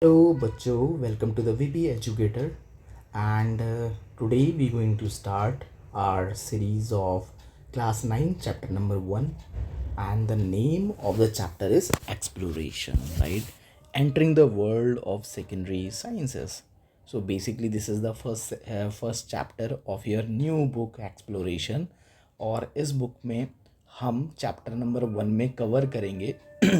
Hello, Bacho. Welcome to the VB Educator. And today we're going to start our series of class 9, chapter number 1. And the name of the chapter is Exploration, right? Entering the world of secondary sciences. So basically, this is the first chapter of your new book Exploration. और इस book में हम chapter number 1 में cover करेंगे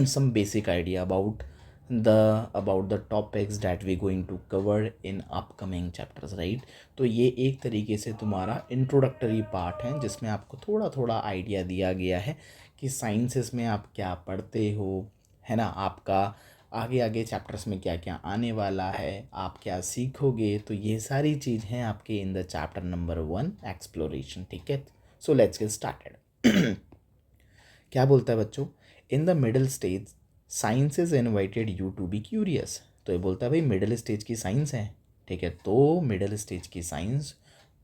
some basic idea about the topics that we going to cover in upcoming chapters, right? तो ये एक तरीके से तुम्हारा इंट्रोडक्टरी पार्ट है जिसमें आपको थोड़ा थोड़ा आइडिया दिया गया है कि साइंसेस में आप क्या पढ़ते हो, है ना, आपका आगे आगे चैप्टर्स में क्या क्या आने वाला है, आप क्या सीखोगे। तो ये सारी चीज़ हैं आपके in the chapter number 1 exploration, ठीक है। So let's get started. क्या बोलता है बच्चों, in the middle stage science is invited you to be curious. तो ये बोलता है भाई मिडिल स्टेज की साइंस है, ठीक है। तो मिडिल स्टेज की साइंस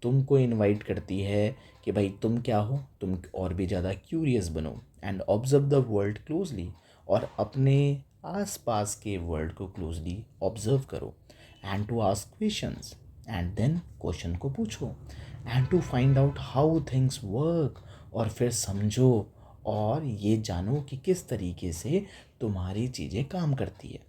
तुमको इनवाइट करती है कि भाई तुम क्या हो, तुम और भी ज़्यादा क्यूरियस बनो and observe the world closely, और अपने आसपास के वर्ल्ड को क्लोजली ऑब्जर्व करो and to ask questions, and then question को पूछो and to find out how things work, और फिर समझो और ये जानो कि किस तरीके से तुम्हारी चीज़ें काम करती है।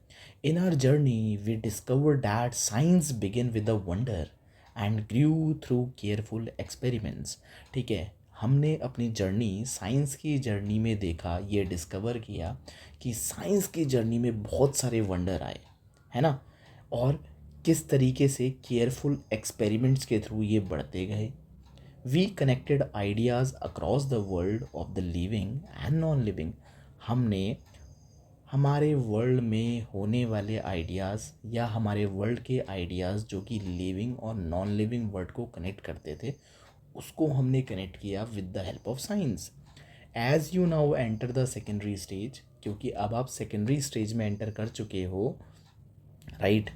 In our journey we discover that science begin with a wonder and grew through careful experiments, ठीक है। हमने अपनी जर्नी, साइंस की जर्नी में देखा, ये डिस्कवर किया कि साइंस की जर्नी में बहुत सारे वंडर आए, है ना, और किस तरीके से केयरफुल एक्सपेरिमेंट्स के थ्रू ये बढ़ते गए। We connected ideas across the world of the living and non living. हमने हमारे वर्ल्ड में होने वाले आइडियाज़ या हमारे वर्ल्ड के आइडियाज़ जो कि लिविंग और नॉन लिविंग वर्ल्ड को कनेक्ट करते थे, उसको हमने कनेक्ट किया with the help of science. As you now enter the secondary stage, क्योंकि अब आप सेकेंडरी स्टेज में एंटर कर चुके हो, right,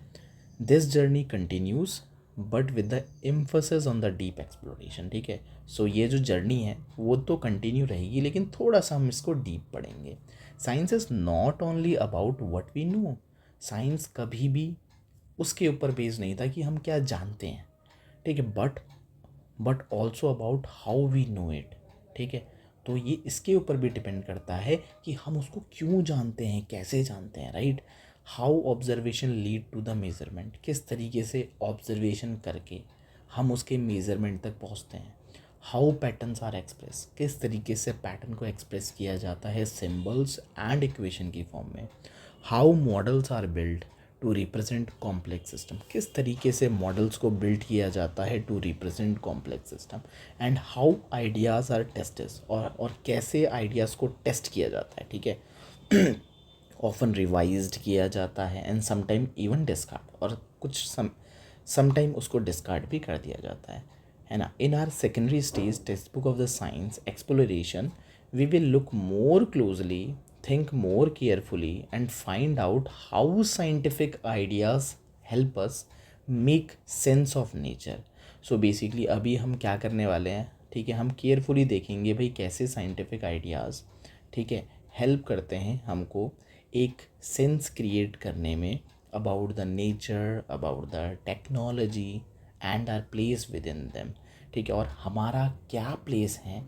this journey continues but with the emphasis on the deep exploration, ठीक है। सो ये जो जर्नी है वो तो कंटिन्यू रहेगी, लेकिन थोड़ा सा हम इसको डीप पढ़ेंगे। Science is not only about what we know. Science कभी भी उसके ऊपर बेस्ड नहीं था कि हम क्या जानते हैं, ठीक है, but also about how we know it, ठीक है। तो ये इसके ऊपर भी डिपेंड करता है कि हम उसको क्यों जानते हैं, कैसे जानते हैं, right. How observation lead to the measurement, किस तरीके से ऑब्जर्वेशन करके हम उसके मेज़रमेंट तक पहुंचते हैं। हाउ पैटर्न्स आर एक्सप्रेस, किस तरीके से पैटर्न को एक्सप्रेस किया जाता है सिंबल्स एंड इक्वेशन की फॉर्म में। How models are build to represent complex system, किस तरीके से मॉडल्स को बिल्ड किया जाता है to represent complex system. And how ideas are tested, और कैसे आइडियाज़ को टेस्ट किया जाता है, ठीक है। ऑफन रिवाइज्ड किया जाता है एंड समटाइम इवन डिस्कार्ड, और कुछ समटाइम उसको डिस्कार्ड भी कर दिया जाता है ना। In our secondary stage text book of the science exploration we will look more closely, think more carefully and find out how scientific ideas help us make sense of nature. So basically अभी हम क्या करने वाले हैं, ठीक है, हम carefully देखेंगे भाई कैसे साइंटिफिक आइडियाज़, ठीक है, हेल्प करते हैं हमको एक सेंस क्रिएट करने में about the nature, about the technology and our place within them, ठीक है, और हमारा क्या प्लेस है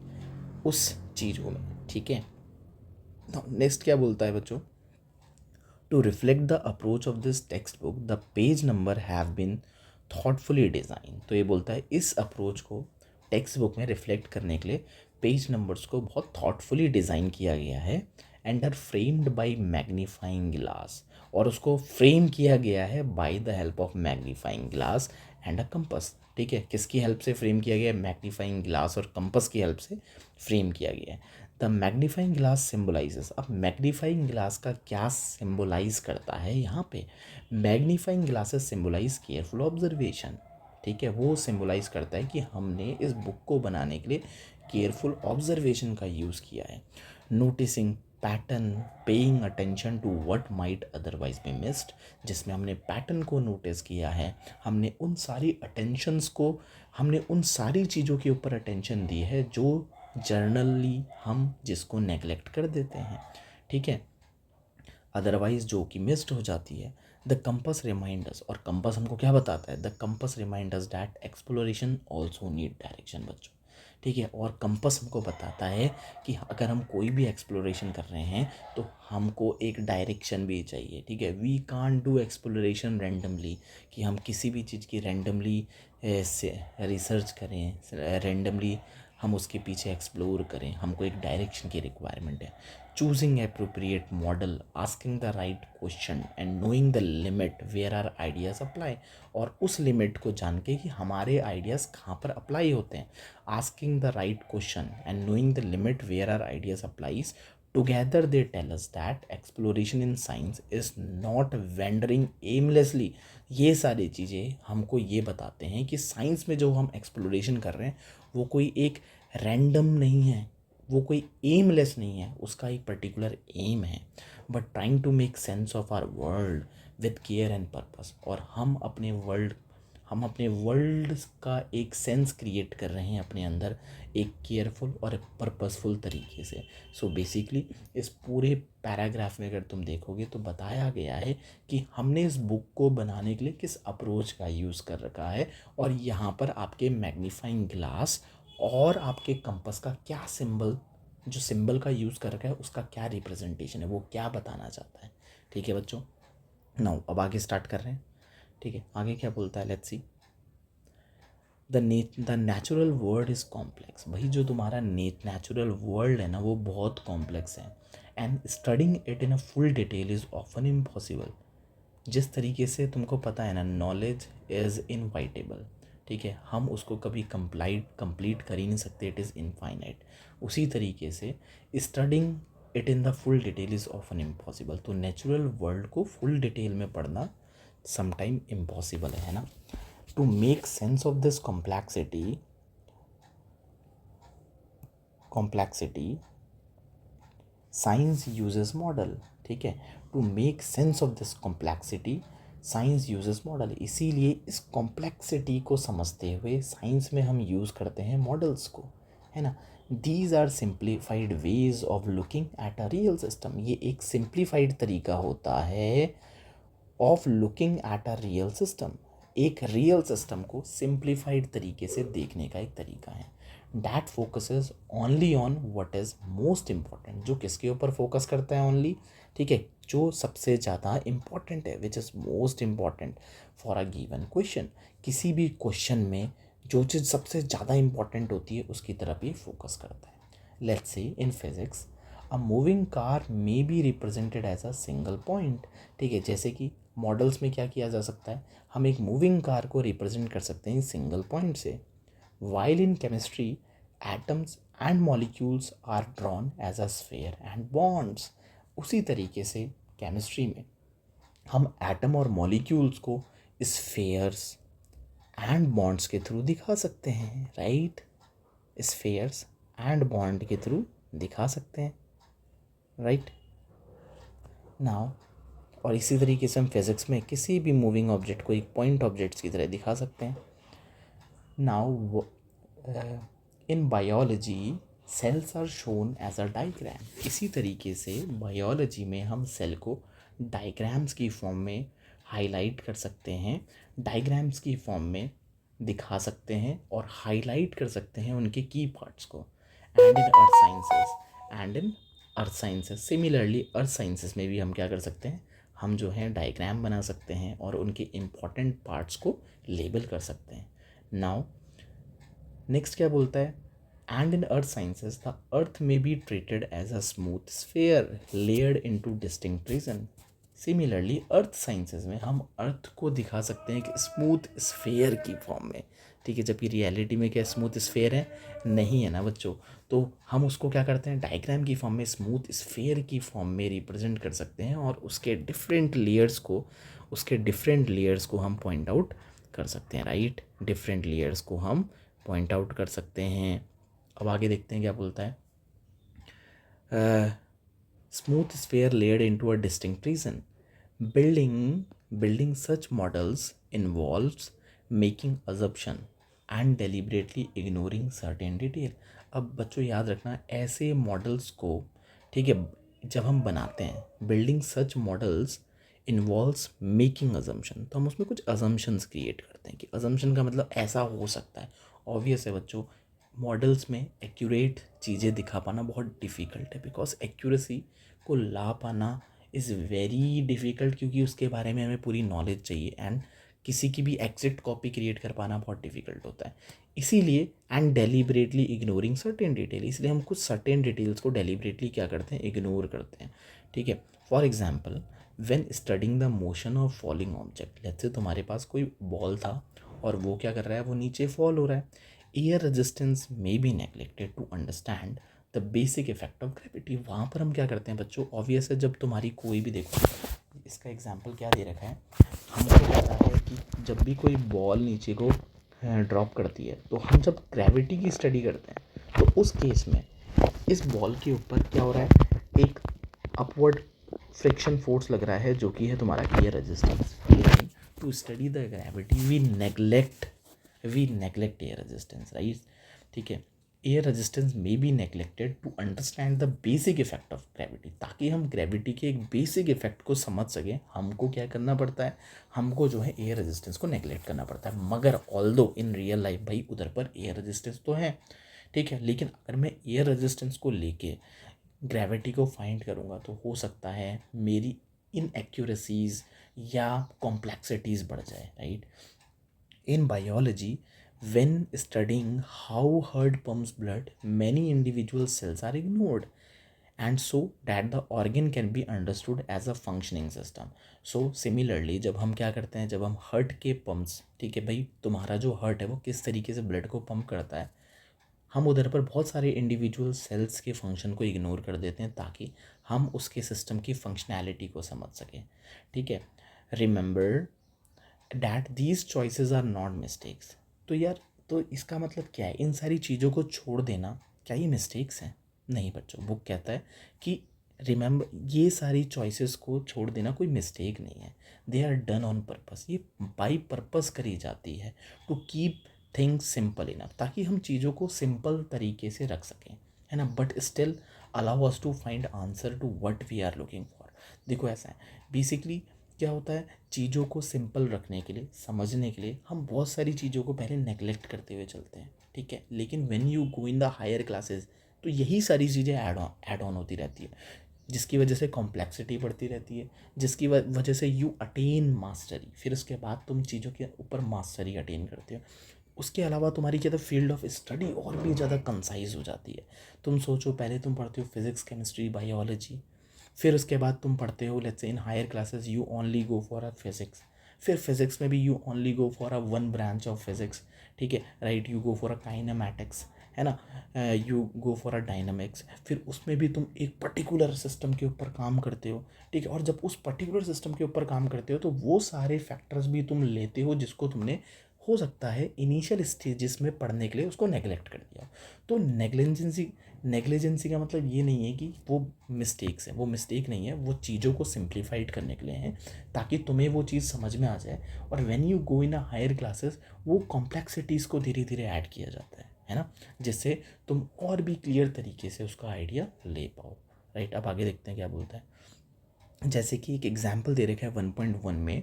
उस चीज़ों में, ठीक है। नेक्स्ट क्या बोलता है बच्चों, to reflect the approach of this text book the page number have been thoughtfully design. तो ये बोलता है इस अप्रोच को टेक्स्ट बुक में रिफ्लेक्ट करने के लिए पेज नंबर्स को बहुत थॉटफुली डिज़ाइन किया गया है and are framed by magnifying glass, और उसको फ्रेम किया गया है by the help of magnifying glass and a compass, ठीक है। किसकी हेल्प से फ्रेम किया गया है, मैग्नीफाइंग ग्लास और कंपस की हेल्प से फ्रेम किया गया है। द मैग्नीफाइंग ग्लास सिम्बोलाइजेस, अब मैग्नीफाइंग ग्लास का क्या सिम्बोलाइज करता है यहाँ पे, magnifying glasses symbolise careful observation, ठीक है। वो सिम्बोलाइज करता है कि हमने इस बुक को बनाने के लिए केयरफुल ऑब्जर्वेशन का यूज़ किया है। Noticing pattern, paying attention to what might otherwise be missed, जिसमें हमने पैटर्न को नोटिस किया है, हमने उन सारी अटेंशंस को, हमने उन सारी चीज़ों के ऊपर अटेंशन दी है जो जर्नली हम जिसको नेगलेक्ट कर देते हैं, ठीक है, अदरवाइज़ जो कि मिस्ड हो जाती है। द कंपस रिमाइंडर्स, और कंपस हमको क्या बताता है, the compass reminders that exploration also need direction बच्चों, ठीक है। और कंपस हमको बताता है कि अगर हम कोई भी एक्सप्लोरेशन कर रहे हैं तो हमको एक डायरेक्शन भी चाहिए, ठीक है। We can't do exploration randomly, कि हम किसी भी चीज़ की रैंडमली से रिसर्च करें, रैंडमली हम उसके पीछे एक्सप्लोर करें, हमको एक डायरेक्शन की रिक्वायरमेंट है। Choosing appropriate model, asking the right question and knowing the limit where our ideas apply, और उस लिमिट को जान के कि हमारे आइडियाज़ कहाँ पर अप्लाई होते हैं। Asking the right question and knowing the limit where our ideas applies, together they tell us that exploration in science is not wandering aimlessly। ये सारी चीज़ें हमको ये बताते हैं कि साइंस में जो हम एक्सप्लोरेशन कर रहे हैं वो कोई एक रैंडम नहीं है, वो कोई एमलेस नहीं है, उसका एक पर्टिकुलर एम है, but trying to make sense of our world with care and purpose. और हम अपने वर्ल्ड का एक सेंस क्रिएट कर रहे हैं अपने अंदर, एक केयरफुल और एक पर्पसफुल तरीके से। सो बेसिकली इस पूरे पैराग्राफ में अगर तुम देखोगे तो बताया गया है कि हमने इस बुक को बनाने के लिए किस अप्रोच का यूज़ कर रखा है, और यहाँ पर आपके मैग्नीफाइंग ग्लास और आपके कंपस का क्या सिंबल, जो सिंबल का यूज़ कर रखा है उसका क्या रिप्रेजेंटेशन है, वो क्या बताना चाहता है, ठीक है बच्चों। नाउ अब आगे स्टार्ट कर रहे हैं, ठीक है। आगे क्या बोलता है, let's see. The natural world is complex. भाई जो तुम्हारा नेचुरल वर्ल्ड है ना वो बहुत कॉम्प्लेक्स है, and studying it in a full detail is often impossible. जिस तरीके से तुमको पता है ना, नॉलेज इज़ इनवाइटेबल, ठीक है, हम उसको कभी कंप्लीट कर ही नहीं सकते, इट इज़ इनफाइनाइट। उसी तरीके से studying it in the full detail is often impossible, तो नेचुरल वर्ल्ड को फुल डिटेल में पढ़ना समटाइम इम्पॉसिबल है ना। To make sense of this complexity science uses model, ठीक है। To make sense of this complexity science uses model, इसीलिए इस कॉम्प्लेक्सिटी को समझते हुए साइंस में हम यूज़ करते हैं मॉडल्स को, है ना। These are simplified ways of looking at a real system, ये एक सिंप्लीफाइड तरीका होता है of looking at a real system, एक रियल सिस्टम को सिंप्लीफाइड तरीके से देखने का एक तरीका है। That focuses only on what is most important, जो किसके ऊपर फोकस करता है ओनली, ठीक है, जो सबसे ज़्यादा इम्पॉर्टेंट है, which is most important for a given question. किसी भी क्वेश्चन में जो चीज़ सबसे ज़्यादा इम्पॉर्टेंट होती है उसकी तरफ ही फोकस करता है। Let's say in physics a moving car may be represented as a single point, ठीक है। जैसे कि मॉडल्स में क्या किया जा सकता है, हम एक मूविंग कार को रिप्रेजेंट कर सकते हैं सिंगल पॉइंट से। While in chemistry atoms and molecules are drawn as a sphere and bonds, उसी तरीके से केमिस्ट्री में हम एटम और मॉलिक्यूल्स को स्फेयर्स एंड बॉन्ड्स के थ्रू दिखा सकते हैं, राइट। स्फेयर्स एंड बॉन्ड के थ्रू दिखा सकते हैं, राइट नाउ। और इसी तरीके से हम फिज़िक्स में किसी भी मूविंग ऑब्जेक्ट को एक पॉइंट ऑब्जेक्ट्स की तरह दिखा सकते हैं। Now in biology cells are shown as a diagram, इसी तरीके से बायोलॉजी में हम सेल को डायग्राम्स की फॉर्म में हाईलाइट कर सकते हैं, डायग्राम्स की फॉर्म में दिखा सकते हैं और हाईलाइट कर सकते हैं उनके की पार्ट्स को। And in earth sciences similarly earth sciences में भी हम क्या कर सकते हैं, हम जो है डायग्राम बना सकते हैं और उनके इम्पॉर्टेंट पार्ट्स को लेबल कर सकते हैं। नाउ नेक्स्ट क्या बोलता है, and in earth sciences the earth में be treated as a smooth sphere layered into distinct region. Similarly earth sciences में हम अर्थ को दिखा सकते हैं कि स्मूथ स्फेयर की फॉर्म में, ठीक है, जबकि रियलिटी में क्या स्मूथ स्फेयर है, नहीं है ना बच्चों। तो हम उसको क्या करते हैं, डायग्राम की फॉर्म में स्मूथ स्फेयर की फॉर्म में रिप्रेजेंट कर सकते हैं और उसके डिफरेंट लेयर्स को हम पॉइंट आउट कर सकते हैं, राइट। डिफरेंट लेयर्स को हम पॉइंट आउट कर सकते हैं। अब आगे देखते हैं क्या बोलता है, smooth sphere layered into a distinct region, building such models involves making assumption and deliberately ignoring certain detail। अब बच्चों याद रखना ऐसे मॉडल्स को, ठीक है, जब हम बनाते हैं, बिल्डिंग सच मॉडल्स इन्वॉल्व्स मेकिंग अजम्पशन, तो हम उसमें कुछ अजम्पशंस क्रिएट करते हैं कि अजम्पशन का मतलब ऐसा हो सकता है। ऑब्वियस है बच्चों, मॉडल्स में एक्यूरेट चीज़ें दिखा पाना बहुत डिफ़िकल्ट है, बिकॉज एक्यूरेसी को ला पाना इज़ वेरी डिफ़िकल्ट, क्योंकि उसके बारे में हमें पूरी नॉलेज चाहिए, एंड किसी की भी एग्जैक्ट कॉपी क्रिएट कर पाना बहुत डिफ़िकल्ट होता है। इसीलिए and deliberately ignoring certain detail, इसलिए हम कुछ सर्टेन डिटेल्स को डेलिबरेटली क्या करते हैं, इग्नोर करते हैं। ठीक है, for example when studying the motion of falling object, let's say तुम्हारे पास कोई बॉल था और वो क्या कर रहा है, वो नीचे फॉल हो रहा है। Air resistance may be neglected to understand the basic effect of gravity. वहाँ पर हम क्या करते हैं बच्चों, ऑब्वियस है, जब तुम्हारी कोई भी, देखो इसका एग्जाम्पल क्या दे रखा है, हमको पता है कि जब भी कोई बॉल नीचे को ड्रॉप करती है, तो हम जब ग्रेविटी की स्टडी करते हैं तो उस केस में इस बॉल के ऊपर क्या हो रहा है, एक अपवर्ड फ्रिक्शन फोर्स लग रहा है, जो कि है तुम्हारा air resistance. To study the gravity we neglect air resistance, right. ठीक है, air resistance may be neglected to understand the basic effect of gravity, ताकि हम ग्रेविटी के एक बेसिक इफेक्ट को समझ सकें, हमको क्या करना पड़ता है, हमको जो है एयर रेजिस्टेंस को नेग्लेक्ट करना पड़ता है। मगर ऑल्दो इन रियल लाइफ भाई उधर पर एयर रेजिस्टेंस तो है, ठीक है, लेकिन अगर मैं एयर रेजिस्टेंस को लेके ग्रेविटी को फाइंड करूँगा तो हो सकता है मेरी इनएक्यूरेसीज या कॉम्प्लेक्सिटीज़ बढ़ जाए, right. In biology, when studying how heart pumps blood, many individual cells are ignored, and so that the organ can be understood as a functioning system. So similarly, जब हम क्या करते हैं, जब हम हार्ट के पम्प्स, ठीक है भाई, तुम्हारा जो हार्ट है वो किस तरीके से ब्लड को पंप करता है, हम उधर पर बहुत सारे इंडिविजुअल सेल्स के फंक्शन को इग्नोर कर देते हैं, ताकि हम उसके सिस्टम की फंक्शनैलिटी को समझ सकें। ठीक है, remember that these choices are not mistakes. तो यार, तो इसका मतलब क्या है, इन सारी चीज़ों को छोड़ देना क्या ये मिस्टेक्स हैं? नहीं बच्चों, बुक कहता है कि रिमेंबर, ये सारी चॉइसेस को छोड़ देना कोई मिस्टेक नहीं है, they are done on purpose, ये बाई पर्पस करी जाती है, to keep things simple enough, ताकि हम चीज़ों को सिंपल तरीके से रख सकें, है ना, but still allow us to find answer to what we are looking for. देखो ऐसा है, बेसिकली क्या होता है, चीज़ों को सिंपल रखने के लिए, समझने के लिए हम बहुत सारी चीज़ों को पहले नेगलेक्ट करते हुए चलते हैं, ठीक है, लेकिन when you go in the higher classes तो यही सारी चीज़ें ऐड ऑन होती रहती है, जिसकी वजह से कॉम्प्लेक्सिटी बढ़ती रहती है, जिसकी वजह से यू अटेन मास्टरी, फिर उसके बाद तुम चीज़ों के ऊपर मास्टरी अटेन करते हो। उसके अलावा तुम्हारी क्या, फील्ड ऑफ स्टडी और भी ज़्यादा कंसाइज हो जाती है। तुम सोचो, पहले तुम पढ़ते हो फिज़िक्स, केमिस्ट्री, बायोलॉजी, फिर उसके बाद तुम पढ़ते हो, let's say in higher classes you only go for a physics, फिर फिज़िक्स में भी you only go for a one branch of physics, ठीक है, right, you go for a kinematics, है ना, you go for a dynamics, फिर उसमें भी तुम एक पर्टिकुलर सिस्टम के ऊपर काम करते हो, ठीक है, और जब उस पर्टिकुलर सिस्टम के ऊपर काम करते हो तो वो सारे फैक्टर्स भी तुम लेते हो, जिसको तुमने हो सकता है इनिशियल स्टेजेस में पढ़ने के लिए उसको नेगलेक्ट कर दिया। तो नेग्लिजेंसी का मतलब ये नहीं है कि वो मिस्टेक्स हैं, वो मिस्टेक नहीं है, वो चीज़ों को सिंप्लीफाइड करने के लिए हैं, ताकि तुम्हें वो चीज़ समझ में आ जाए, और when you go in a higher classes वो कॉम्प्लेक्सिटीज़ को धीरे धीरे ऐड किया जाता है ना, जिससे तुम और भी क्लियर तरीके से उसका आइडिया ले पाओ, राइट। अब आगे देखते हैं क्या बोलता है। जैसे कि एक एग्जाम्पल दे रखा है 1.1 में,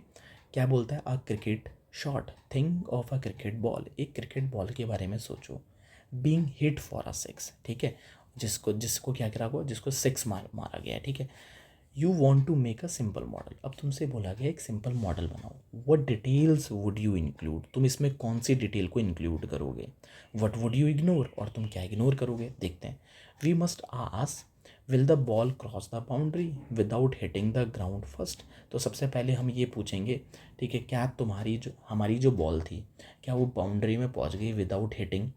क्या बोलता है, a cricket shot, think of a cricket ball, एक क्रिकेट बॉल के बारे में सोचो, being hit for a six, ठीक है, जिसको जिसको क्या करा हुआ, जिसको सिक्स मारा गया है, ठीक है। You want to make a simple model, अब तुमसे बोला गया एक सिंपल मॉडल बनाओ, what details would you include, तुम इसमें कौन सी डिटेल को इंक्लूड करोगे, वट वुड यू इग्नोर, और तुम क्या इग्नोर करोगे, देखते हैं। We must ask, will the ball cross the boundary without hitting the ground first, तो सबसे पहले हम ये पूछेंगे, ठीक है, क्या हमारी जो बॉल थी, क्या वो बाउंड्री में पहुंच गई विदाउट हिटिंग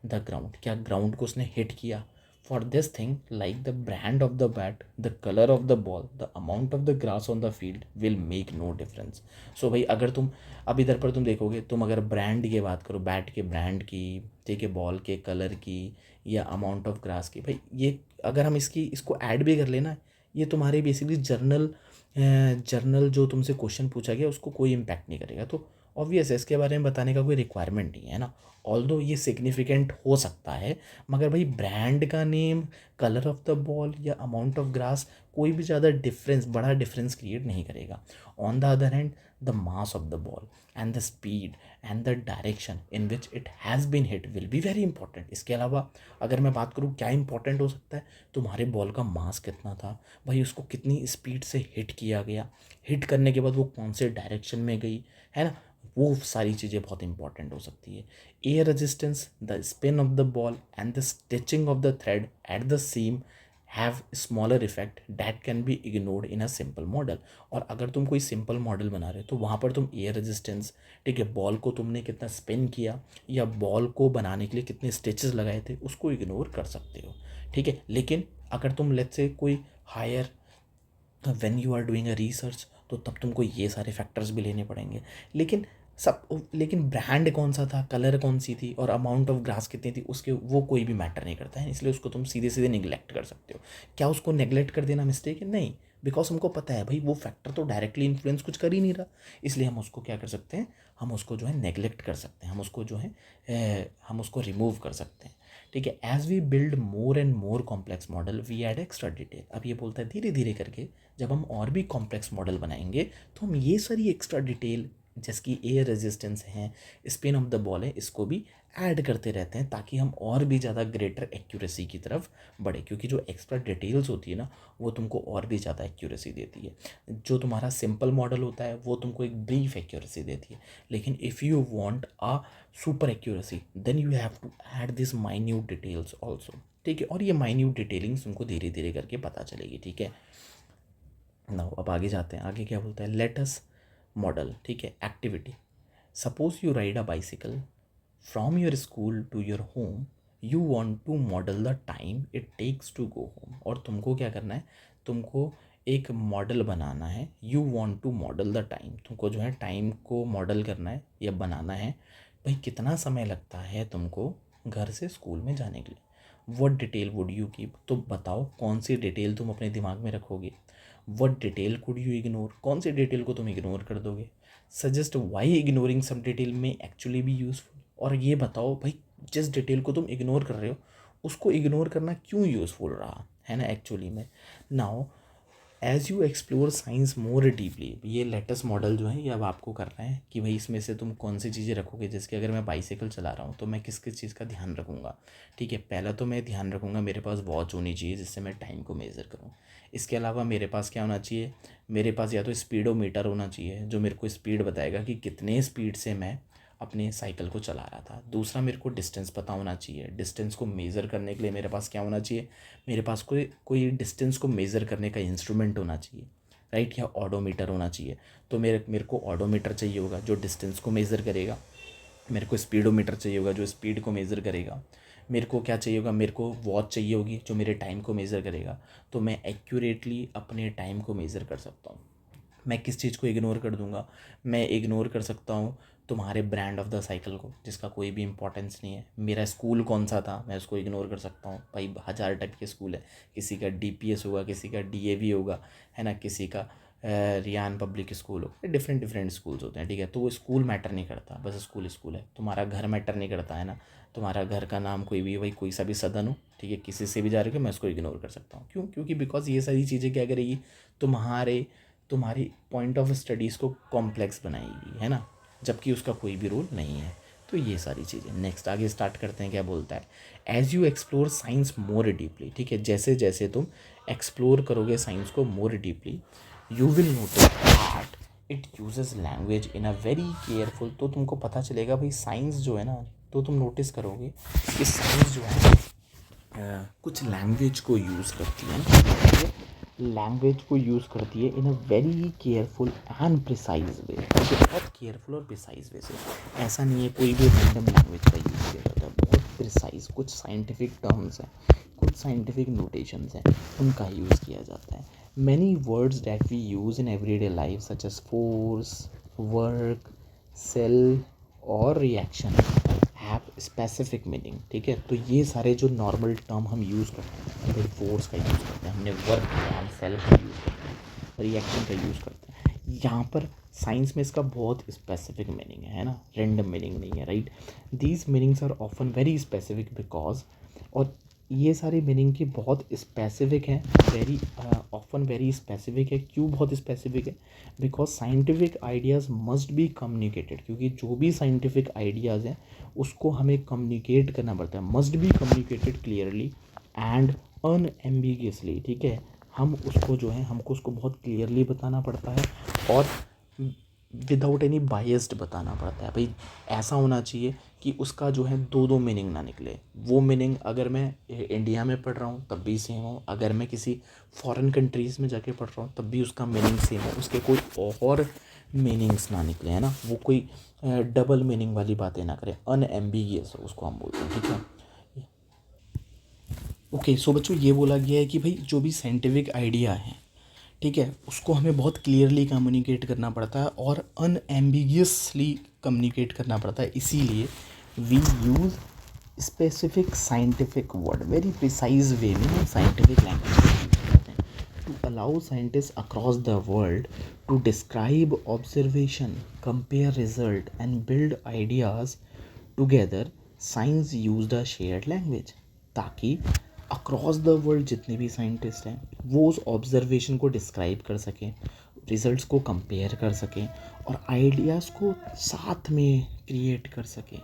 द ग्राउंड, क्या ग्राउंड को उसने हिट किया। For this thing, like the brand of the bat, the colour of the ball, the amount of the grass on the field will make no difference. So भाई, अगर तुम अब इधर पर तुम देखोगे, तुम अगर ब्रांड की बात करो, बैट के ब्रांड की, ठीक है, बॉल के कलर की, या अमाउंट ऑफ ग्रास की, भाई ये अगर हम इसको ऐड भी कर लेना, ये तुम्हारे बेसिकली जर्नल जो तुमसे क्वेश्चन पूछा गया उसको कोई इम्पैक्ट नहीं करेगा, तो ऑब्वियस है इसके बारे में बताने का कोई रिक्वायरमेंट नहीं है ना। ऑल्दो ये सिग्निफिकेंट हो सकता है, मगर भाई ब्रांड का name, colour of the ball या अमाउंट ऑफ ग्रास कोई भी ज़्यादा डिफरेंस, बड़ा डिफरेंस क्रिएट नहीं करेगा. On the other hand the mass of the ball and the speed and the direction in which it has been hit will be very important. इसके अलावा अगर मैं बात करूँ क्या इंपॉर्टेंट हो सकता है, तुम्हारे बॉल का मास कितना था भाई, उसको कितनी स्पीड से हिट किया गया, हिट करने के बाद वो कौन से डायरेक्शन में गई, है ना, वो सारी चीज़ें बहुत इंपॉर्टेंट हो सकती है. Air resistance, the spin of the ball and the stitching of the thread at the seam have smaller effect that can be ignored in a simple model. और अगर तुम कोई सिंपल मॉडल बना रहे हो तो वहाँ पर तुम एयर रेजिस्टेंस, ठीक है, बॉल को तुमने कितना स्पिन किया या बॉल को बनाने के लिए कितने स्टिचेस लगाए थे, उसको इग्नोर कर सकते हो, ठीक है. लेकिन अगर तुम लेट्स से कोई higher, when you are doing a research, तो तब तुमको ये सारे फैक्टर्स भी लेने पड़ेंगे. लेकिन ब्रांड कौन सा था, कलर कौन सी थी और अमाउंट ऑफ ग्रास कितनी थी, उसके वो कोई भी मैटर नहीं करता है. इसलिए उसको तुम सीधे सीधे निगलेक्ट कर सकते हो. क्या उसको नेगलेक्ट कर देना मिस्टेक है? नहीं, बिकॉज हमको पता है भाई वो फैक्टर तो डायरेक्टली इन्फ्लुएंस कुछ कर ही नहीं रहा. इसलिए हम उसको क्या कर सकते हैं, हम उसको जो है नेगलेक्ट कर सकते हैं, हम उसको जो है हम उसको रिमूव कर सकते हैं, ठीक है. As we build more and more complex model we add extra detail. अब ये बोलता है धीरे धीरे करके जब हम और भी कॉम्प्लेक्स मॉडल बनाएंगे तो हम ये सारी एक्स्ट्रा डिटेल जिसकी एयर रेजिस्टेंस है, स्पिन ऑफ द बॉल है, इसको भी ऐड करते रहते हैं ताकि हम और भी ज़्यादा ग्रेटर एक्यूरेसी की तरफ बढ़े. क्योंकि जो एक्स्ट्रा डिटेल्स होती है ना, वो तुमको और भी ज़्यादा एक्यूरेसी देती है. जो तुम्हारा सिंपल मॉडल होता है वो तुमको एक ब्रीफ एक्यूरेसी देती है. लेकिन if you want a super accuracy then you have to add this minute details also, ठीक है. और ये माइन्यूट डिटेलिंग्स तुमको धीरे धीरे करके पता चलेगी, ठीक है. नाउ अब आगे जाते हैं. आगे क्या बोलता है, लेट अस मॉडल, ठीक है, activity. Suppose you ride a bicycle from your school to your home, you want to model the time it takes to go home. और तुमको क्या करना है, तुमको एक मॉडल बनाना है. You want to model the time, तुमको जो है टाइम को मॉडल करना है या बनाना है. भाई कितना समय लगता है तुमको घर से स्कूल में जाने के लिए. What detail would you keep, तो बताओ कौन सी डिटेल तुम अपने दिमाग में रखोगे. What detail could you ignore, कौन सी डिटेल को तुम इग्नोर कर दोगे. सजेस्ट वाई इग्नोरिंग सम डिटेल में एक्चुअली बी यूजफुल. और ये बताओ भाई जिस डिटेल को तुम इग्नोर कर रहे हो उसको इग्नोर करना क्यों यूज़फुल रहा है ना एक्चुअली में. Now as you explore science more deeply, ये लेटेस्ट मॉडल जो है ये अब आपको करना है कि भाई इसमें से तुम कौन सी चीज़ें रखोगे. जैसे कि अगर मैं बाइसाइकिल चला रहा हूँ तो मैं किस किस चीज़ का ध्यान रखूँगा, ठीक है. पहला तो मैं ध्यान रखूँगा मेरे पास वॉच होनी चाहिए जिससे मैं टाइम को मेज़र करूँ. इसके अलावा मेरे पास क्या होना चाहिए, मेरे पास या तो स्पीडोमीटर होना चाहिए जो मेरे को स्पीड बताएगा कि कितने स्पीड से मैं अपने साइकिल को चला रहा था. दूसरा मेरे को डिस्टेंस पता होना चाहिए. डिस्टेंस को मेज़र करने के लिए मेरे पास क्या होना चाहिए, मेरे पास कोई डिस्टेंस को मेज़र करने का इंस्ट्रूमेंट होना चाहिए, राइट, या ऑडोमीटर होना चाहिए. तो मेरे को ऑडोमीटर चाहिए होगा जो डिस्टेंस को मेज़र करेगा. मेरे को स्पीडोमीटर चाहिए होगा जो स्पीड को मेज़र करेगा. मेरे को क्या चाहिए होगा, मेरे को वॉच चाहिए होगी जो मेरे टाइम को मेज़र करेगा. तो मैं एक्यूरेटली अपने टाइम को मेज़र कर सकता हूँ. मैं किस चीज़ को इग्नोर कर दूंगा, मैं इग्नोर कर सकता हूँ तुम्हारे ब्रांड ऑफ द साइकिल को जिसका कोई भी इंपॉर्टेंस नहीं है. मेरा स्कूल कौन सा था मैं उसको इग्नोर कर सकता हूँ. भाई 1000 टाइप के स्कूल है, किसी का डीपीएस होगा, किसी का डीएवी होगा, है ना, किसी का रियान पब्लिक स्कूल हो, डिफरेंट डिफरेंट स्कूल्स होते हैं, ठीक है. तो वो स्कूल मैटर नहीं करता, बस स्कूल स्कूल है. तुम्हारा घर मैटर नहीं करता है ना, तुम्हारा घर का नाम कोई भी, भाई कोई सा भी सदन हो, ठीक है, किसी से भी जा रहे हो, मैं उसको इग्नोर कर सकता हूँ. क्यों, क्योंकि बिकॉज ये सारी चीज़ें क्या करेगी, तुम्हारी पॉइंट ऑफ स्टडीज़ को कॉम्प्लेक्स बनाएगी, है ना, जबकि उसका कोई भी रोल नहीं है. तो ये सारी चीज़ें. नेक्स्ट आगे स्टार्ट करते हैं. क्या बोलता है, as you explore science more deeply, ठीक है, जैसे जैसे तुम एक्सप्लोर करोगे साइंस को more deeply, you will notice that it uses language in a very careful. तो तुमको पता चलेगा भाई साइंस जो है ना, तो तुम नोटिस करोगे कि साइंस जो है कुछ लैंग्वेज को यूज़ करती है, लैंग्वेज को यूज़ करती है in a very careful and precise way. बहुत केयरफुल और प्रिसाइज वे से. ऐसा नहीं है कोई भी रैंडम लैंग्वेज का यूज़ किया जाता है. बहुत प्रिसाइज, कुछ साइंटिफिक टर्म्स हैं, कुछ साइंटिफिक नोटेशंस हैं, उनका यूज़ किया जाता है. Many words that we use in everyday life such as force, work, cell और रिएक्शन हैव स्पेसिफिक मीनिंग, ठीक है. तो ये सारे जो नॉर्मल टर्म हम यूज़ करते हैं, हमने फोर्स का यूज़ करते हैं, हमने वर्क किया, हम सेल का यूज़ करते हैं, रिएक्शन का यूज़ करते हैं. यहाँ पर साइंस में इसका बहुत स्पेसिफिक मीनिंग है ना, रैंडम मीनिंग नहीं है, right. These meanings are often very specific because, और ये सारे मीनिंग की बहुत स्पेसिफिक हैं, वेरी ऑफन वेरी स्पेसिफिक है। क्यों बहुत स्पेसिफिक है? Because scientific ideas must be communicated, क्योंकि जो भी साइंटिफिक आइडियाज़ हैं उसको हमें कम्युनिकेट करना पड़ता है, must be communicated clearly and unambiguously. ठीक है, हम उसको जो है हमको उसको बहुत क्लियरली बताना पड़ता है और विदाउट एनी बायस्ड बताना पड़ता है। भाई ऐसा होना चाहिए कि उसका जो है दो दो मीनिंग ना निकले। वो मीनिंग अगर मैं इंडिया में पढ़ रहा हूँ तब भी सेम हो, अगर मैं किसी फॉरेन कंट्रीज़ में जाके पढ़ रहा हूँ तब भी उसका मीनिंग सेम हो, उसके कोई और मीनिंग्स ना निकले, है ना। वो कोई डबल मीनिंग वाली बातें ना करे, अनएम्बिगियस हो उसको हम बोलते हैं। ठीक है, ओके। सो बच्चों ये बोला गया है कि भाई जो भी साइंटिफिक आइडिया है, ठीक है, उसको हमें बहुत क्लियरली कम्युनिकेट करना पड़ता है और अनएम्बिगियसली कम्युनिकेट करना पड़ता है। इसीलिए we use specific scientific word, very precise way में हम साइंटिफिक लैंग्वेज का यूज़ करते हैं to allow scientist across the world to describe observation, compare result and build ideas together. Science use the shared language, ताकि across the world जितने भी scientist हैं वो उस ऑब्जर्वेशन को डिस्क्राइब कर सकें, रिजल्ट्स को कंपेयर कर सकें और आइडियाज़ को साथ में क्रिएट कर सकें।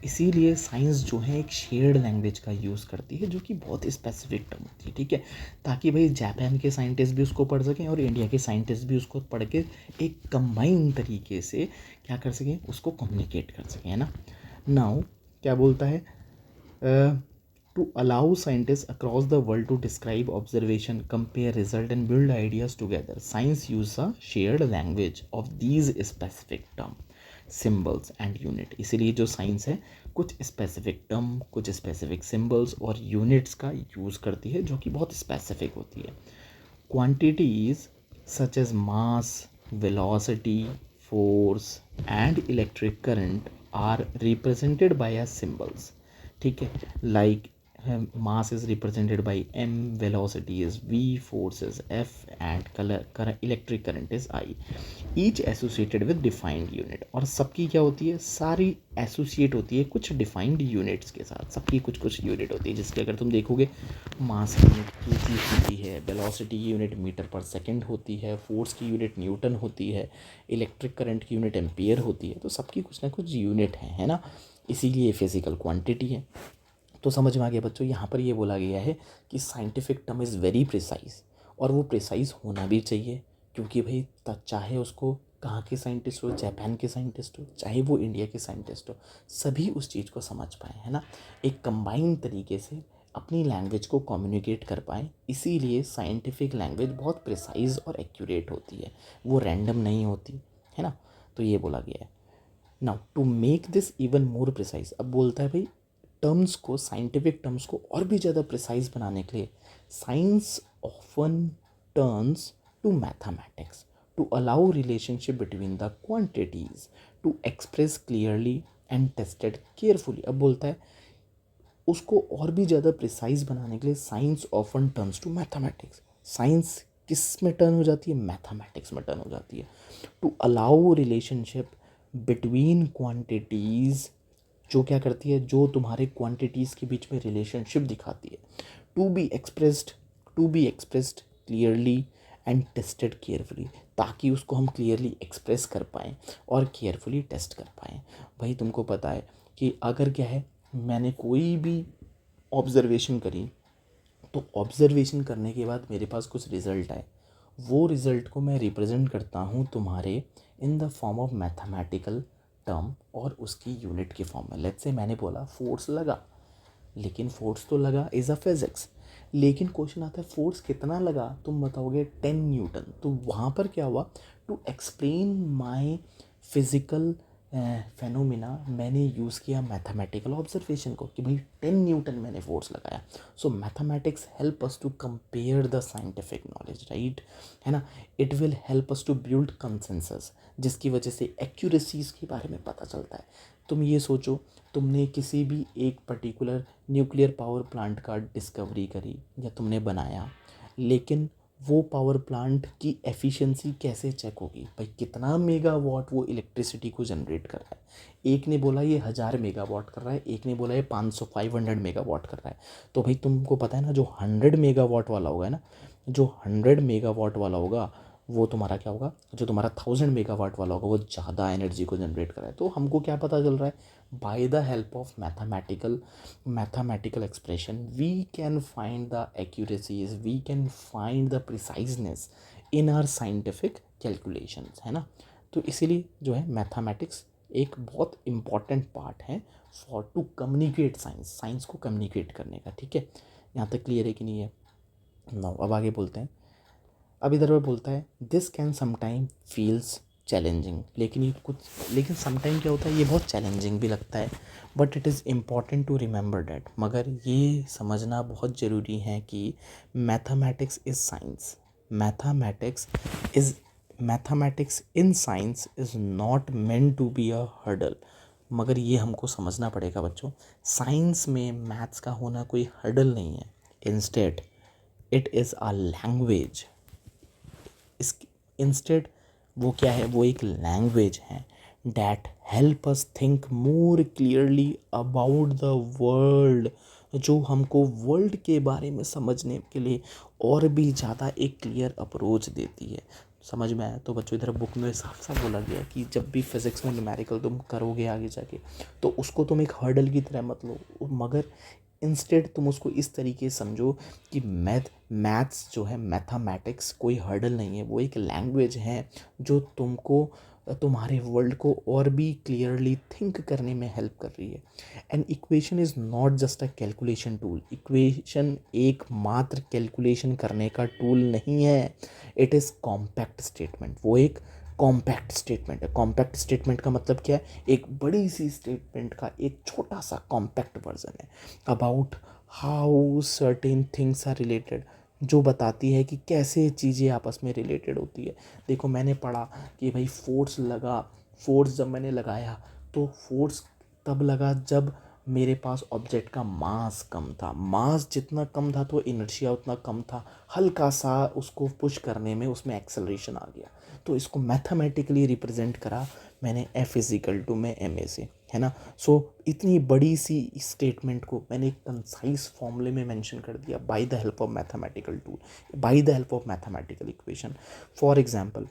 इसीलिए साइंस जो है एक शेयर्ड लैंग्वेज का यूज़ करती है, जो कि बहुत स्पेसिफिक टर्म होती है। ठीक है, ताकि भाई जापान के साइंटिस्ट भी उसको पढ़ सकें और इंडिया के साइंटिस्ट भी उसको पढ़ के एक कंबाइन तरीके से क्या कर सकें, उसको कम्युनिकेट कर सकें, है ना। नाउ क्या बोलता है, to allow scientists across the world to describe observation, compare result and build ideas together. Science uses a shared language of these specific term, symbols and unit. इसीलिए जो साइंस है कुछ स्पेसिफिक टर्म, कुछ specific symbols और units का use करती है जो कि बहुत स्पेसिफिक होती है। Quantities such as mass, velocity, force and electric current are represented by a symbols. ठीक है, like mass is represented by m, velocity is v, force is f and electric current is I, each associated with defined unit। और सबकी क्या होती है, सारी associate होती है कुछ डिफाइंड यूनिट्स के साथ, सबकी कुछ कुछ यूनिट होती है, जिसके अगर तुम देखोगे मास की यूनिट केजी होती है, वेलोसिटी की यूनिट मीटर पर सेकंड होती है, फोर्स की यूनिट न्यूटन होती है, इलेक्ट्रिक करंट की यूनिट एम्पियर होती है। तो सबकी कुछ ना कुछ यूनिट है ना, इसीलिए फिजिकल क्वांटिटी है। तो समझ में आ गया बच्चों, यहाँ पर ये बोला गया है कि scientific term is very precise, और वो प्रिसाइज होना भी चाहिए, क्योंकि भाई चाहे उसको कहाँ के साइंटिस्ट हो, जापान के साइंटिस्ट हो, चाहे वो इंडिया के साइंटिस्ट हो, सभी उस चीज़ को समझ पाए, है ना, एक कंबाइन तरीके से अपनी लैंग्वेज को कम्युनिकेट कर पाएँ। इसीलिए साइंटिफिक लैंग्वेज बहुत प्रिसाइज और एक्यूरेट होती है, वो रैंडम नहीं होती, है ना। तो ये बोला गया है। Now to make this even more precise, अब बोलता है भाई टर्म्स को, साइंटिफिक टर्म्स को और भी ज़्यादा प्रिसाइज बनाने के लिए science often turns to mathematics to allow relationship between the quantities to express clearly and tested carefully. अब बोलता है उसको और भी ज़्यादा प्रिसाइज बनाने के लिए science often turns to mathematics. Science किस में टर्न हो जाती है, मैथमेटिक्स में टर्न हो जाती है। To allow relationship between quantities, जो क्या करती है, जो तुम्हारे क्वांटिटीज़ के बीच में रिलेशनशिप दिखाती है। To be expressed clearly and tested carefully, ताकि उसको हम क्लियरली एक्सप्रेस कर पाएँ और केयरफुली टेस्ट कर पाएँ। भाई तुमको पता है कि अगर क्या है, मैंने कोई भी ऑब्जर्वेशन करी, तो ऑब्जर्वेशन करने के बाद मेरे पास कुछ रिज़ल्ट आए, वो रिज़ल्ट को मैं रिप्रेजेंट करता हूँ तुम्हारे in the form of mathematical term और उसकी यूनिट के फॉर्म में। लेट्स से मैंने बोला फोर्स लगा, लेकिन फोर्स तो लगा इज़ अ फिज़िक्स, लेकिन क्वेश्चन आता है फोर्स कितना लगा, तुम बताओगे 10 न्यूटन। तो वहाँ पर क्या हुआ, to explain my physical phenomena मैंने यूज़ किया मैथमेटिकल ऑब्जर्वेशन को, कि भाई 10 न्यूटन मैंने फोर्स लगाया। So mathematics help us to compare the scientific knowledge, right, है ना। It will help us to build consensus, जिसकी वजह से एक्यूरेसीज़ के बारे में पता चलता है। तुम ये सोचो, तुमने किसी भी एक पर्टिकुलर न्यूक्लियर पावर प्लांट का डिस्कवरी करी या तुमने बनाया, लेकिन वो पावर प्लांट की एफिशिएंसी कैसे चेक होगी भाई, कितना मेगावाट वो इलेक्ट्रिसिटी को जनरेट कर रहा है। एक ने बोला ये 1000 मेगावाट कर रहा है, एक ने बोला ये 500 500 मेगावाट कर रहा है। तो भाई तुमको पता है ना, जो 100 मेगावाट वाला होगा ना, जो 100 मेगावाट वाला होगा वो तुम्हारा क्या होगा, जो तुम्हारा 1000 मेगावाट वाला होगा वो ज़्यादा एनर्जी को जनरेट कर रहा है। तो हमको क्या पता चल रहा है, by the help of mathematical expression we can find the accuracies, we can find the preciseness in our scientific calculations, है ना। तो इसीलिए जो है मैथमेटिक्स एक बहुत इम्पॉर्टेंट पार्ट है फॉर टू कम्युनिकेट साइंस को कम्युनिकेट करने का। ठीक है, यहाँ तक क्लियर है कि नहीं है। नाउ अब आगे बोलते हैं। अब इधर वो बोलता है this can sometime feels challenging, लेकिन समटाइम क्या होता है, ये बहुत चैलेंजिंग भी लगता है, but it is important to remember that. मगर ये समझना बहुत ज़रूरी है कि mathematics is science, mathematics in science is not meant to be a hurdle. मगर ये हमको समझना पड़ेगा बच्चों, साइंस में मैथ्स का होना कोई हर्डल नहीं है। Instead it is a language. इस इंस्टेड वो क्या है, वो एक लैंग्वेज है that help us think more clearly about the world, जो हमको वर्ल्ड के बारे में समझने के लिए और भी ज़्यादा एक क्लियर अप्रोच देती है। समझ में आया? तो बच्चों इधर बुक में साफ साफ बोला गया कि जब भी फिज़िक्स में न्यूमेरिकल तुम करोगे आगे जाके, तो उसको तुम एक हर्डल की तरह मत लो, मगर इंस्टेड तुम उसको इस तरीके से समझो कि मैथ्स जो है, मैथमेटिक्स कोई हर्डल नहीं है, वो एक लैंग्वेज है जो तुमको तुम्हारे वर्ल्ड को और भी क्लियरली थिंक करने में हेल्प कर रही है। And equation is not just a calculation tool, equation एक मात्र कैलकुलेशन करने का टूल नहीं है, इट इज़ कॉम्पैक्ट स्टेटमेंट। वो एक कॉम्पैक्ट स्टेटमेंट है। कॉम्पैक्ट स्टेटमेंट का मतलब क्या है, एक बड़ी सी स्टेटमेंट का एक छोटा सा कॉम्पैक्ट वर्जन है about how certain things are related, जो बताती है कि कैसे चीज़ें आपस में रिलेटेड होती है। देखो मैंने पढ़ा कि भाई फोर्स जब मैंने लगाया तो फोर्स तब लगा जब मेरे पास ऑब्जेक्ट का मास कम था, मास जितना कम था तो इनर्शिया उतना कम था, हल्का सा उसको पुश करने में उसमें एक्सेलरेशन आ गया। तो इसको मैथमेटिकली रिप्रेजेंट करा मैंने एफ इजिकल टू में एम ए से, है ना। सो इतनी बड़ी सी स्टेटमेंट को मैंने एक कंसाइज फॉर्मूले में मेंशन कर दिया bye the help of mathematical tool, bye the help of mathematical equation. For example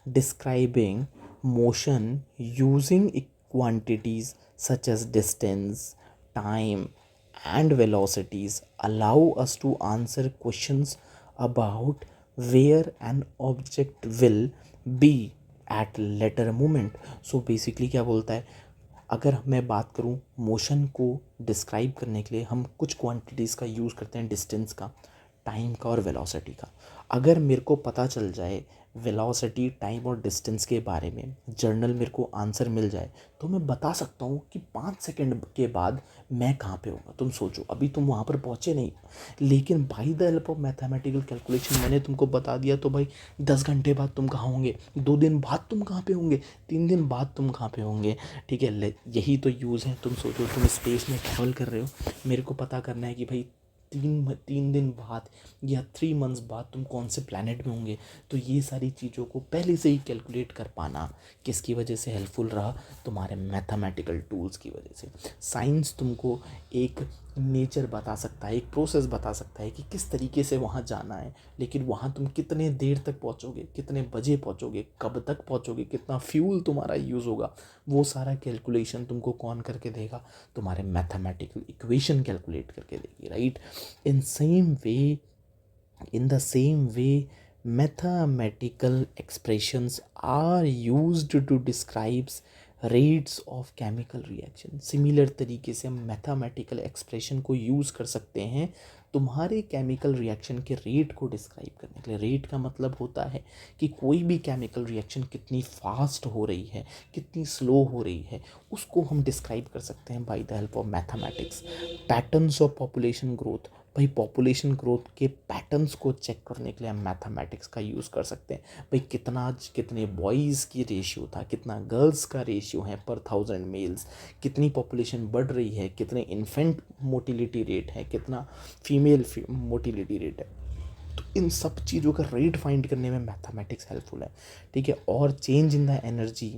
describing motion using quantities such as distance, time, and velocities allow us to answer questions about where an object will be at later moment. So basically क्या बोलता है, अगर मैं बात करूँ motion को describe करने के लिए हम कुछ क्वांटिटीज़ का यूज़ करते हैं, डिस्टेंस का, टाइम का और वेलोसिटी का। अगर मेरे को पता चल जाए वेलोसिटी, टाइम और डिस्टेंस के बारे में, जर्नल मेरे को आंसर मिल जाए, तो मैं बता सकता हूँ कि 5 सेकंड के बाद मैं कहाँ पे होगा। तुम सोचो अभी तुम वहाँ पर पहुँचे नहीं, लेकिन bye the help of mathematical calculation मैंने तुमको बता दिया, तो भाई 10 घंटे बाद तुम कहाँ होंगे, 2 दिन बाद तुम कहाँ पे होंगे, 3 दिन बाद तुम कहाँ पे होंगे। ठीक है, यही तो यूज़ है। तुम सोचो तुम स्पेस में ट्रैवल कर रहे हो, मेरे को पता करना है कि भाई 3 दिन बाद या 3 मंथ्स बाद तुम कौन से प्लैनेट में होंगे। तो ये सारी चीज़ों को पहले से ही कैलकुलेट कर पाना किसकी वजह से हेल्पफुल रहा, तुम्हारे मैथमेटिकल टूल्स की वजह से। साइंस तुमको एक नेचर बता सकता है, एक प्रोसेस बता सकता है कि किस तरीके से वहाँ जाना है, लेकिन वहाँ तुम कितने देर तक पहुँचोगे, कितने बजे पहुँचोगे, कब तक पहुँचोगे, कितना फ्यूल तुम्हारा यूज़ होगा, वो सारा कैलकुलेशन तुमको कौन करके देगा, तुम्हारे मैथमेटिकल इक्वेशन कैलकुलेट करके देगी, right. In the same way, mathematical expressions are used to describe rates of chemical reaction. Similar तरीके से हम मैथमेटिकल एक्सप्रेशन को यूज़ कर सकते हैं तुम्हारे केमिकल रिएक्शन के रेट को डिस्क्राइब करने के लिए। रेट का मतलब होता है कि कोई भी केमिकल रिएक्शन कितनी फास्ट हो रही है, कितनी स्लो हो रही है, उसको हम डिस्क्राइब कर सकते हैं bye the help of mathematics. Patterns of population growth, भाई पॉपुलेशन ग्रोथ के पैटर्न्स को चेक करने के लिए हम मैथमेटिक्स का यूज़ कर सकते हैं। भाई कितने बॉयज़ की रेशियो था, कितना गर्ल्स का रेशियो है पर 1000 मेल्स, कितनी पॉपुलेशन बढ़ रही है, कितने इन्फेंट मोटिलिटी रेट है, कितना फीमेल मोटिलिटी रेट है। तो इन सब चीज़ों का रेट फाइंड करने में मैथमेटिक्स हेल्पफुल है, ठीक है। और change in the energy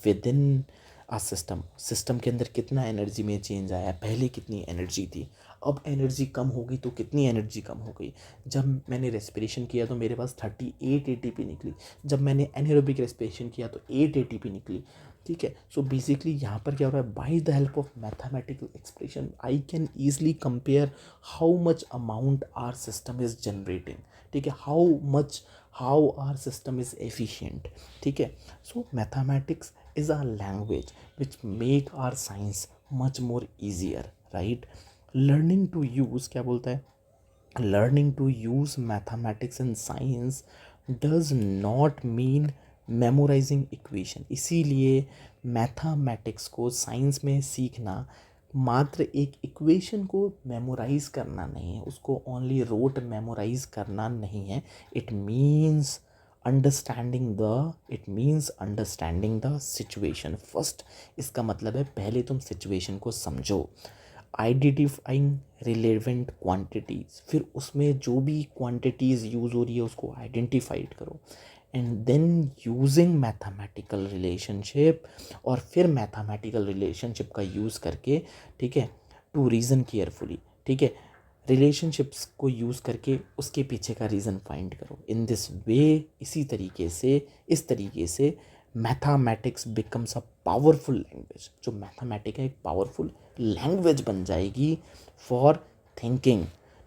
within a system के अंदर कितना एनर्जी में चेंज आया, पहले कितनी एनर्जी थी, अब एनर्जी कम हो गई तो कितनी एनर्जी कम हो गई। जब मैंने रेस्पिरेशन किया तो मेरे पास 38 ATP निकली, जब मैंने एनएरोबिक रेस्पिरेशन किया तो 8 ATP निकली, ठीक है। सो बेसिकली यहाँ पर क्या हो रहा है, by the help of mathematical expression I can easily compare how much amount our system is generating, ठीक है, how our system is efficient, ठीक है। So mathematics is a language which make our science much more easier, right. Learning to use क्या बोलता है, learning to use mathematics in science does not mean memorizing equation। इसीलिए mathematics को science में सीखना मात्र एक इक्वेशन को मेमोराइज करना नहीं है, उसको ओनली रोट मेमोराइज करना नहीं है। It means understanding the situation first. इसका मतलब है पहले तुम सिचुएशन को समझो, आइडेंटिफाइंग रिलेवेंट क्वांटिटीज़, फिर उसमें जो भी क्वांटिटीज़ यूज़ हो रही है उसको आइडेंटिफाइड करो, and then using mathematical relationship, और फिर मैथमेटिकल रिलेशनशिप का यूज़ करके, ठीक है, टू रीज़न केयरफुली, ठीक है, रिलेशनशिप्स को यूज़ करके उसके पीछे का रीज़न फाइंड करो। इन दिस वे, इस तरीके से mathematics becomes a powerful language. जो मैथमेटिक है एक पावरफुल लैंग्वेज बन जाएगी for thinking,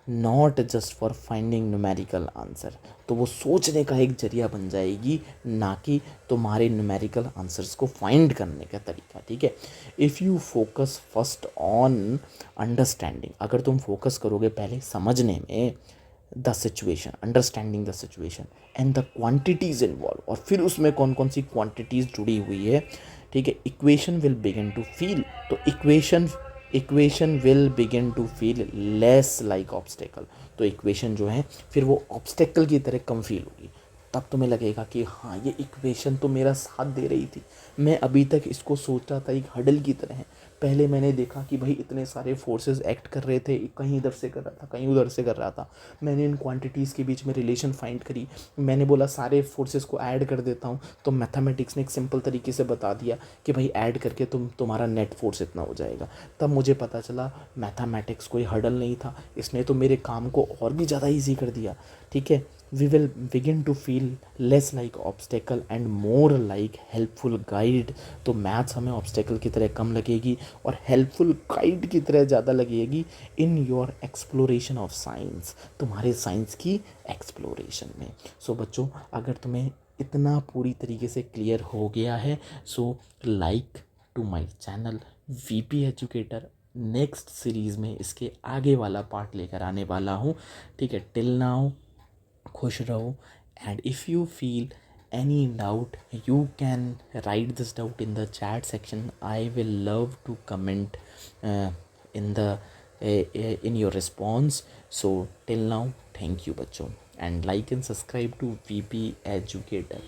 not just for finding numerical answer. तो वो सोचने का एक जरिया बन जाएगी, ना कि तुम्हारे न्यूमेरिकल आंसर्स को फाइंड करने का तरीका, ठीक है। If you focus first on understanding, अगर तुम फोकस करोगे पहले समझने में, the situation, understanding the situation and the quantities involve, और फिर उसमें कौन कौन सी क्वांटिटीज़ जुड़ी हुई है, ठीक है, equation will begin to feel, तो equation will begin to feel less like obstacle. तो इक्वेशन जो है फिर वो ऑब्स्टेकल की तरह कम फील होगी। तब तुम्हें लगेगा कि हाँ, ये इक्वेशन तो मेरा साथ दे रही थी, मैं अभी तक इसको सोच रहा था एक हडल की तरह है। पहले मैंने देखा कि भाई इतने सारे फोर्सेस एक्ट कर रहे थे, कहीं इधर से कर रहा था, कहीं उधर से कर रहा था, मैंने इन क्वांटिटीज़ के बीच में रिलेशन फाइंड करी, मैंने बोला सारे फोर्सेस को ऐड कर देता हूँ, तो मैथमेटिक्स ने एक सिंपल तरीके से बता दिया कि भाई ऐड करके तुम्हारा नेट फोर्स इतना हो जाएगा। तब मुझे पता चला मैथमेटिक्स कोई हडल नहीं था, इसने तो मेरे काम को और भी ज़्यादा ईजी कर दिया, ठीक है। We will begin to feel less like obstacle and more like helpful guide। तो मैथ्स हमें ऑब्स्टेकल की तरह कम लगेगी और हेल्पफुल गाइड की तरह ज़्यादा लगेगी in your exploration of science, तुम्हारे साइंस की एक्सप्लोरेशन में। सो बच्चों, अगर तुम्हें इतना पूरी तरीके से क्लियर हो गया है, so like to my channel VP educator. Next series में इसके आगे वाला पार्ट लेकर आने वाला हूँ, ठीक है। टिल नाउ खुश रहो, and if you feel any doubt you can write this doubt in the chat section। I will love to comment in the in your response। so till now, thank you बच्चों, and like and subscribe to VP Educator।